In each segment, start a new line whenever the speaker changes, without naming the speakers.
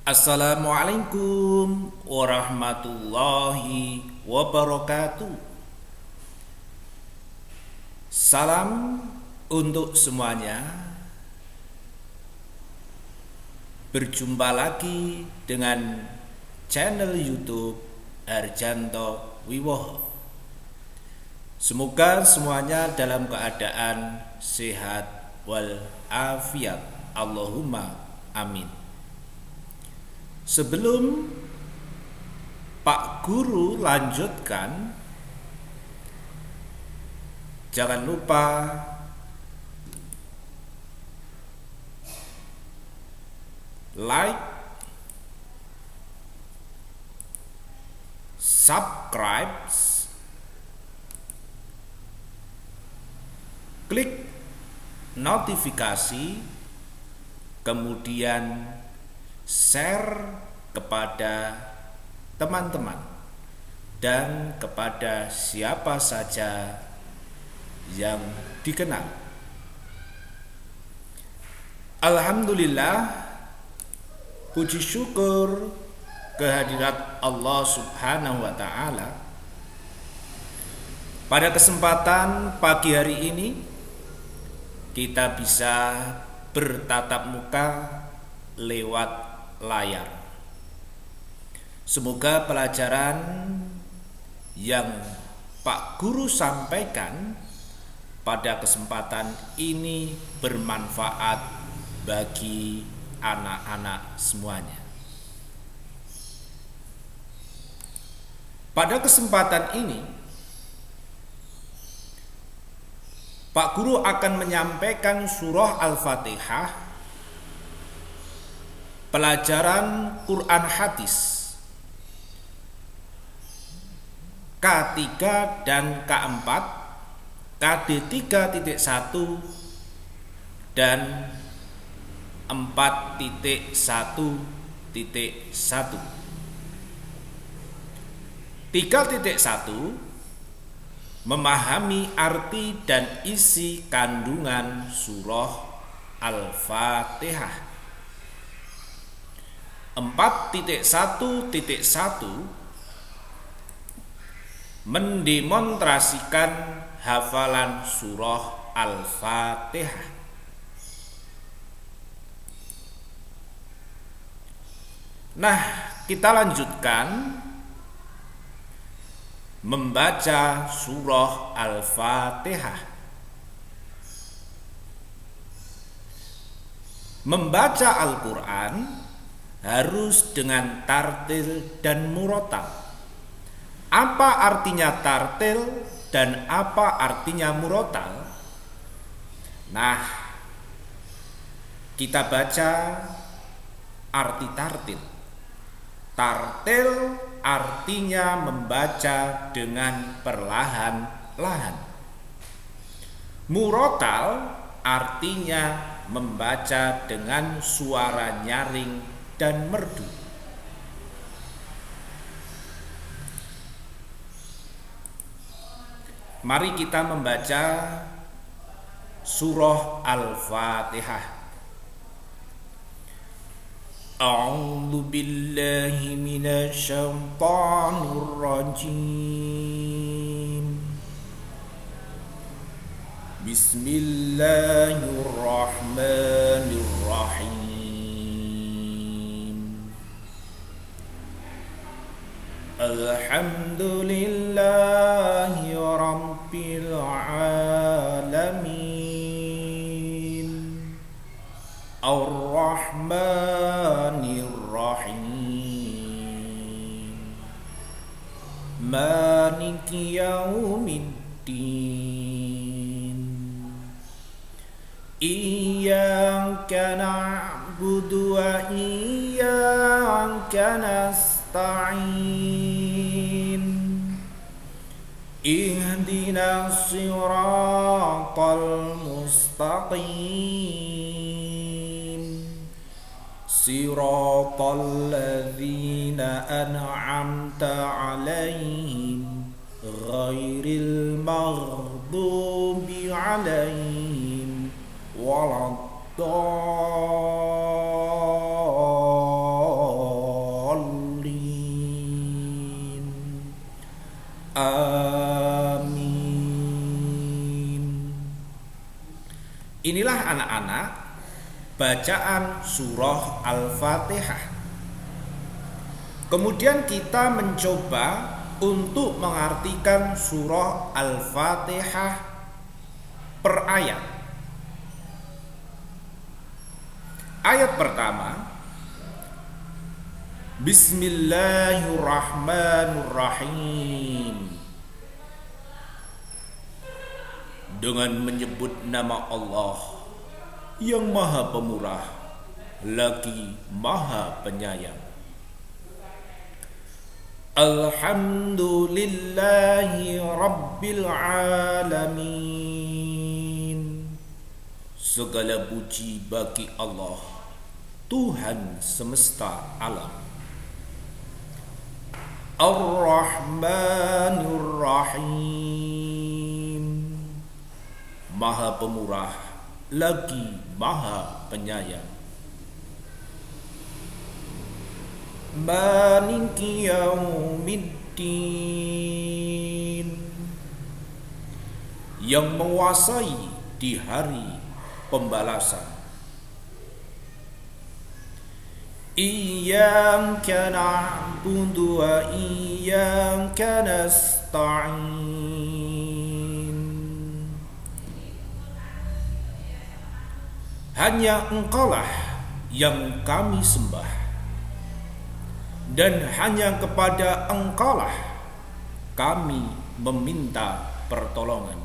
Assalamualaikum warahmatullahi wabarakatuh. Salam untuk semuanya. Berjumpa lagi dengan channel YouTube Harjanto Wiwoho. Semoga semuanya dalam keadaan sehat walafiat. Allahumma amin. Sebelum Pak Guru lanjutkan, jangan lupa like, subscribe, klik notifikasi, kemudian share kepada teman-teman dan kepada siapa saja yang dikenal. Alhamdulillah, puji syukur kehadirat Allah Subhanahu wa Ta'ala. Pada kesempatan pagi hari ini kita bisa bertatap muka lewat layar. Semoga pelajaran yang Pak Guru sampaikan pada kesempatan ini bermanfaat bagi anak-anak semuanya. Pada kesempatan ini Pak Guru akan menyampaikan surah Al-Fatihah, pelajaran Quran Hadis K3 dan K4, KD 3.1 dan 4.1.1. 3.1 memahami arti dan isi kandungan surah Al-Fatihah. 4.1.1 mendemonstrasikan hafalan surah Al-Fatihah. Nah, kita lanjutkan membaca surah Al-Fatihah. Membaca Al-Quran harus dengan tartil dan murotal. Apa artinya tartil dan apa artinya murotal? Nah, kita baca arti tartil. Tartil artinya membaca dengan perlahan-lahan. Murotal artinya membaca dengan suara nyaring dan merdu. Mari kita membaca surah Al-Fatihah. A'udzu billahi minasy syaithanir rajim. Bismillahirrahmanirrahim. Alhamdulillahi rabbil alamin. Ar-Rahmanir Rahim. Maliki yaumiddin. Iyyaka na'budu wa iyyaka nasta'in. Ihdinas siratal mustaqim. Siratal ladzina an'amta 'alaihim ghairil maghdubi 'alaihim waladdallin. Inilah anak-anak bacaan surah Al-Fatihah. Kemudian kita mencoba untuk mengartikan surah Al-Fatihah per ayat. Ayat pertama, Bismillahirrahmanirrahim. Dengan menyebut nama Allah yang Maha Pemurah lagi Maha Penyayang. Alhamdulillahi Rabbil Alamin. Segala puji bagi Allah, Tuhan semesta alam. Ar-Rahmanir Rahim. Maha Pemurah lagi Maha Penyayang. Maliki Yaumiddin. Yang menguasai di hari pembalasan. Iyyaka na'budu wa iyyaka nasta'in. Hanya Engkaulah yang kami sembah, dan hanya kepada Engkaulah kami meminta pertolongan.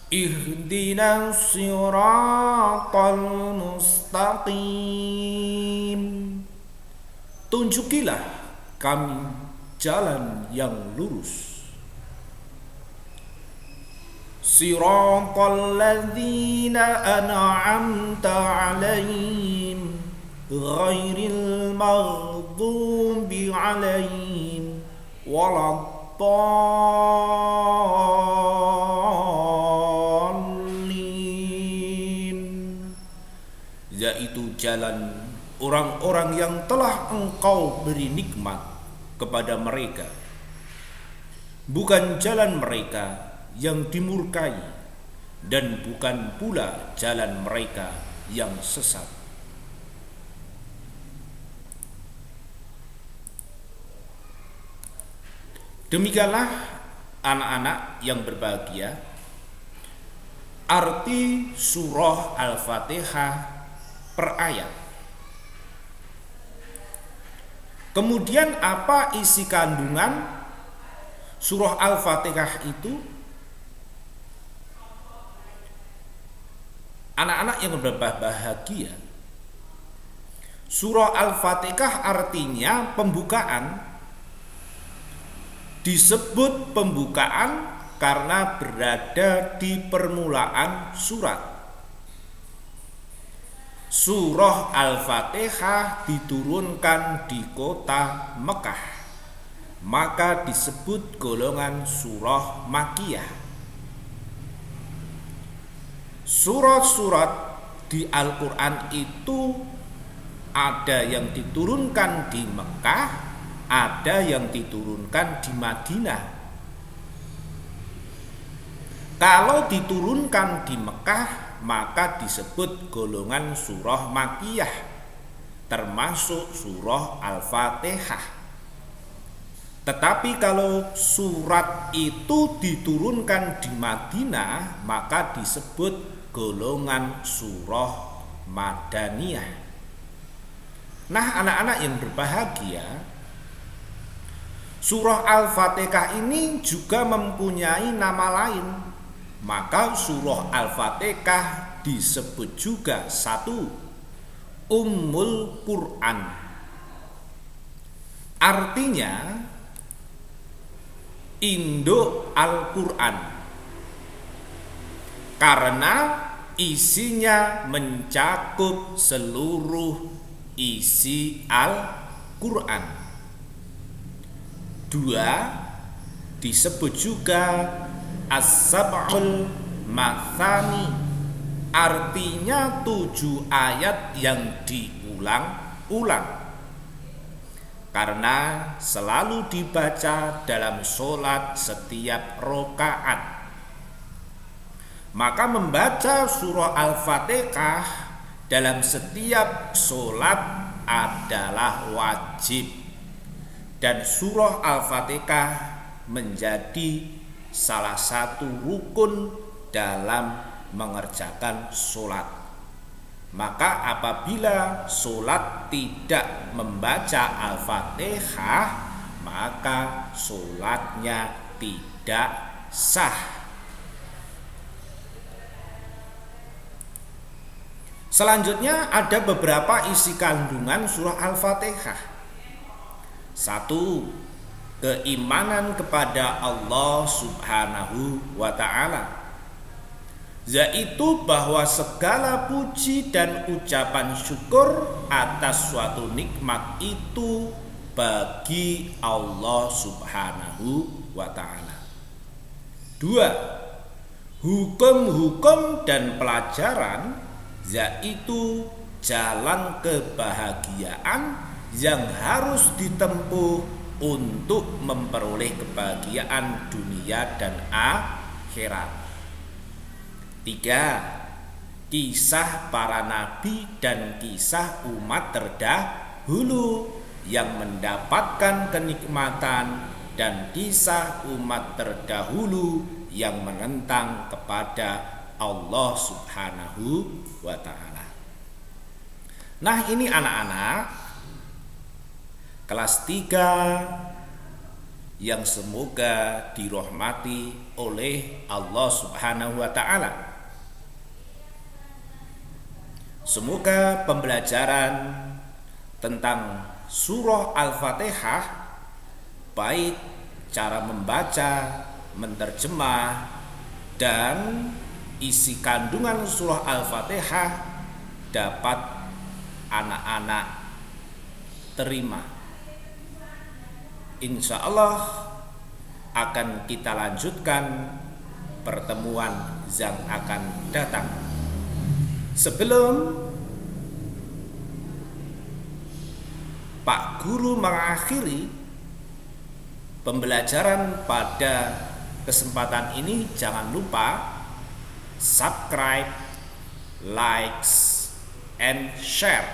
Ihdinas siratal mustaqim. Tunjukilah kami jalan yang lurus. Siratal ladzina an'amta 'alaihim ghairil maghdubi 'alaihim waladdallin. Yaitu jalan orang-orang yang telah Engkau beri nikmat kepada mereka, bukan jalan mereka yang dimurkai, dan bukan pula jalan mereka yang sesat. Demikianlah anak-anak yang berbahagia arti surah Al-Fatihah per ayat. Kemudian apa isi kandungan surah Al-Fatihah itu? Anak-anak yang berbahagia, surah Al-Fatihah artinya pembukaan. Disebut pembukaan karena berada di permulaan surat. Surah Al-Fatihah diturunkan di kota Mekah, maka disebut golongan surah Makkiyah. Surat-surat di Al-Quran itu ada yang diturunkan di Mekah, ada yang diturunkan di Madinah. Kalau diturunkan di Mekah, maka disebut golongan surah Makkiyah, termasuk surah Al-Fatihah. Tetapi kalau surat itu diturunkan di Madinah, maka disebut golongan surah Madaniyah. Nah, anak-anak yang berbahagia, surah Al-Fatihah ini juga mempunyai nama lain. Maka surah Al-Fatihah disebut juga satu, Ummul Quran. Artinya induk Al-Quran, karena isinya mencakup seluruh isi Al-Quran. Dua, disebut juga As-Sab'ul Mathani, artinya 7 ayat yang diulang-ulang. karena selalu dibaca dalam sholat setiap rokaat. Maka membaca surah Al-Fatihah dalam setiap sholat adalah wajib, dan surah Al-Fatihah menjadi salah satu rukun dalam mengerjakan sholat. Maka apabila sholat tidak membaca Al-Fatihah, maka sholatnya tidak sah. Selanjutnya ada beberapa isi kandungan surah Al-Fatihah. 1. Keimanan kepada Allah Subhanahu wa ta'ala, yaitu bahwa segala puji dan ucapan syukur atas suatu nikmat itu bagi Allah Subhanahu wa ta'ala. 2. Hukum-hukum dan pelajaran, yaitu jalan kebahagiaan yang harus ditempuh untuk memperoleh kebahagiaan dunia dan akhirat. 3. Kisah para nabi dan kisah umat terdahulu yang mendapatkan kenikmatan, dan kisah umat terdahulu yang menentang kepada Allah Subhanahu wa ta'ala. Nah, ini anak-anak kelas 3 yang semoga dirahmati oleh Allah Subhanahu wa ta'ala. Semoga pembelajaran tentang surah Al-Fatihah, baik cara membaca, menerjemah, dan isi kandungan surah Al-Fatihah dapat anak-anak terima. Insya Allah akan kita lanjutkan pertemuan yang akan datang. Sebelum Pak Guru mengakhiri pembelajaran pada kesempatan ini, jangan lupa subscribe, likes, and share.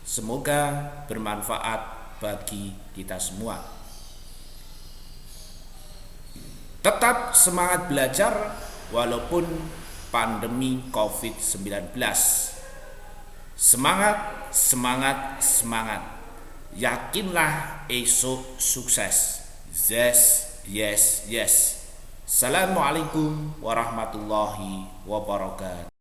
Semoga bermanfaat bagi kita semua. Tetap semangat belajar walaupun pandemi COVID-19. Semangat, semangat, semangat. Yakinlah esok sukses. Yes, yes, yes. Assalamualaikum warahmatullahi wabarakatuh.